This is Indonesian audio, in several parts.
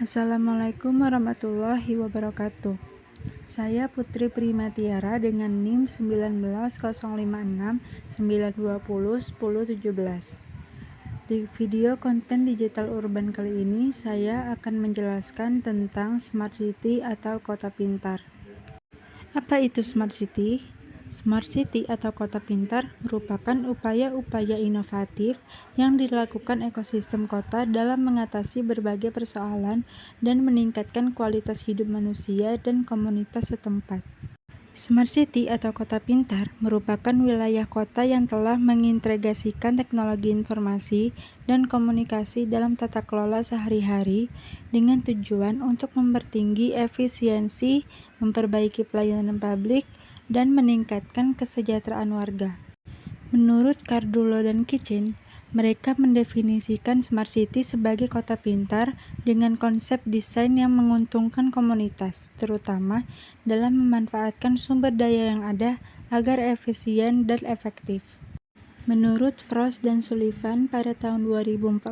Assalamualaikum warahmatullahi wabarakatuh. Saya Putri Primatiara dengan NIM 1905692010117. Di video konten digital urban kali ini, saya akan menjelaskan tentang Smart City atau kota pintar. Apa itu Smart City? Smart City atau kota pintar merupakan upaya-upaya inovatif yang dilakukan ekosistem kota dalam mengatasi berbagai persoalan dan meningkatkan kualitas hidup manusia dan komunitas setempat. Smart City atau kota pintar merupakan wilayah kota yang telah mengintegrasikan teknologi informasi dan komunikasi dalam tata kelola sehari-hari dengan tujuan untuk mempertinggi efisiensi, memperbaiki pelayanan publik, dan meningkatkan kesejahteraan warga. Menurut Cardulo dan Kitchen, mereka mendefinisikan Smart City sebagai kota pintar dengan konsep desain yang menguntungkan komunitas, terutama dalam memanfaatkan sumber daya yang ada agar efisien dan efektif. Menurut Frost dan Sullivan pada tahun 2014,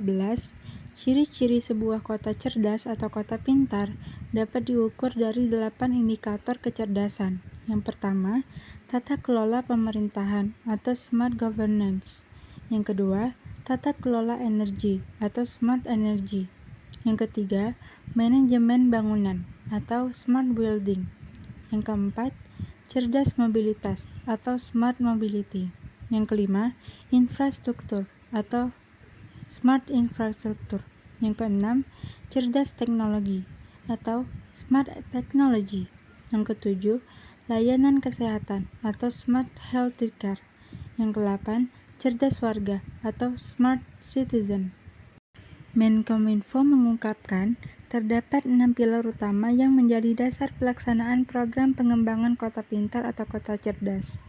ciri-ciri sebuah kota cerdas atau kota pintar dapat diukur dari 8 indikator kecerdasan. Yang pertama, tata kelola pemerintahan atau smart governance. Yang kedua, tata kelola energi atau smart energy. Yang ketiga, manajemen bangunan atau smart building. Yang keempat, cerdas mobilitas atau smart mobility. Yang kelima, infrastruktur atau smart infrastruktur. Yang keenam, cerdas teknologi atau smart technology. Yang ketujuh, layanan kesehatan atau smart healthcare. Yang ke-8, cerdas warga atau smart citizen. Menkominfo mengungkapkan terdapat 6 pilar utama yang menjadi dasar pelaksanaan program pengembangan kota pintar atau kota cerdas.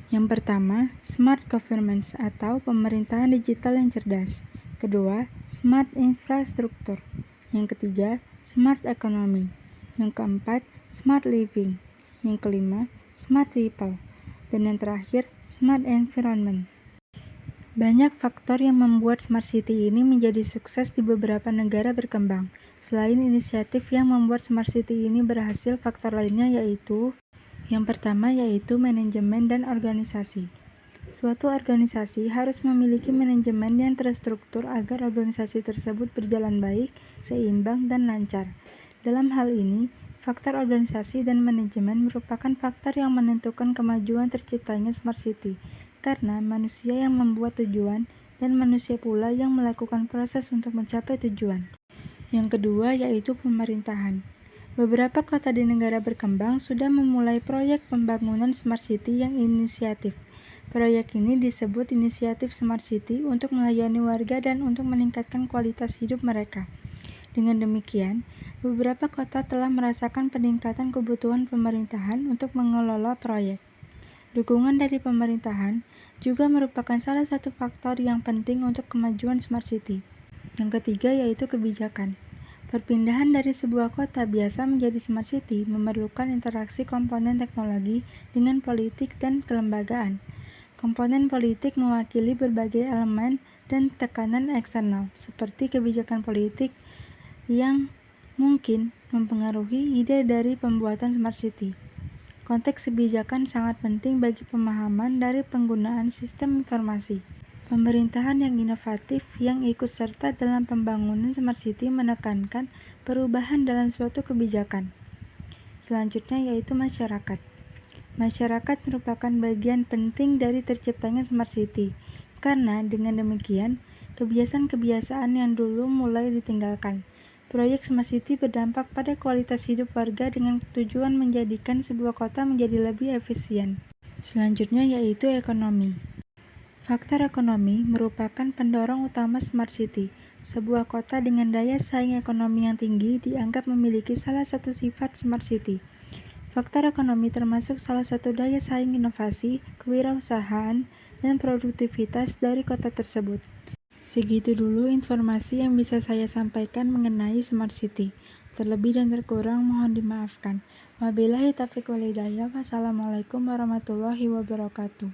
Yang pertama, smart governance atau pemerintahan digital yang cerdas. Kedua, smart infrastruktur. Yang ketiga, smart economy. Yang keempat, smart living. Yang kelima, smart people. Dan yang terakhir, smart environment. Banyak faktor yang membuat Smart City ini menjadi sukses di beberapa negara berkembang. Selain inisiatif yang membuat Smart City ini berhasil, faktor lainnya yaitu yang pertama yaitu manajemen dan organisasi. Suatu organisasi harus memiliki manajemen yang terstruktur agar organisasi tersebut berjalan baik, seimbang, dan lancar. Dalam hal ini, faktor organisasi dan manajemen merupakan faktor yang menentukan kemajuan terciptanya Smart City, karena manusia yang membuat tujuan dan manusia pula yang melakukan proses untuk mencapai tujuan. Yang kedua yaitu pemerintahan. Beberapa kota di negara berkembang sudah memulai proyek pembangunan Smart City yang inisiatif. Proyek ini disebut inisiatif Smart City untuk melayani warga dan untuk meningkatkan kualitas hidup mereka. Dengan demikian, beberapa kota telah merasakan peningkatan kebutuhan pemerintahan untuk mengelola proyek. Dukungan dari pemerintahan juga merupakan salah satu faktor yang penting untuk kemajuan Smart City. Yang ketiga yaitu kebijakan. Perpindahan dari sebuah kota biasa menjadi Smart City memerlukan interaksi komponen teknologi dengan politik dan kelembagaan. Komponen politik mewakili berbagai elemen dan tekanan eksternal, seperti kebijakan politik yang mungkin mempengaruhi ide dari pembuatan Smart City. Konteks kebijakan sangat penting bagi pemahaman dari penggunaan sistem informasi. Pemerintahan yang inovatif yang ikut serta dalam pembangunan Smart City menekankan perubahan dalam suatu kebijakan. Selanjutnya yaitu masyarakat. Masyarakat merupakan bagian penting dari terciptanya Smart City, karena dengan demikian, kebiasaan-kebiasaan yang dulu mulai ditinggalkan. Proyek Smart City berdampak pada kualitas hidup warga dengan tujuan menjadikan sebuah kota menjadi lebih efisien. Selanjutnya yaitu ekonomi. Faktor ekonomi merupakan pendorong utama Smart City. Sebuah kota dengan daya saing ekonomi yang tinggi dianggap memiliki salah satu sifat Smart City. Faktor ekonomi termasuk salah satu daya saing inovasi, kewirausahaan, dan produktivitas dari kota tersebut. Segitu dulu informasi yang bisa saya sampaikan mengenai Smart City. Terlebih dan terkurang mohon dimaafkan. Wabillahi taufiq wal hidayah. Wassalamualaikum warahmatullahi wabarakatuh.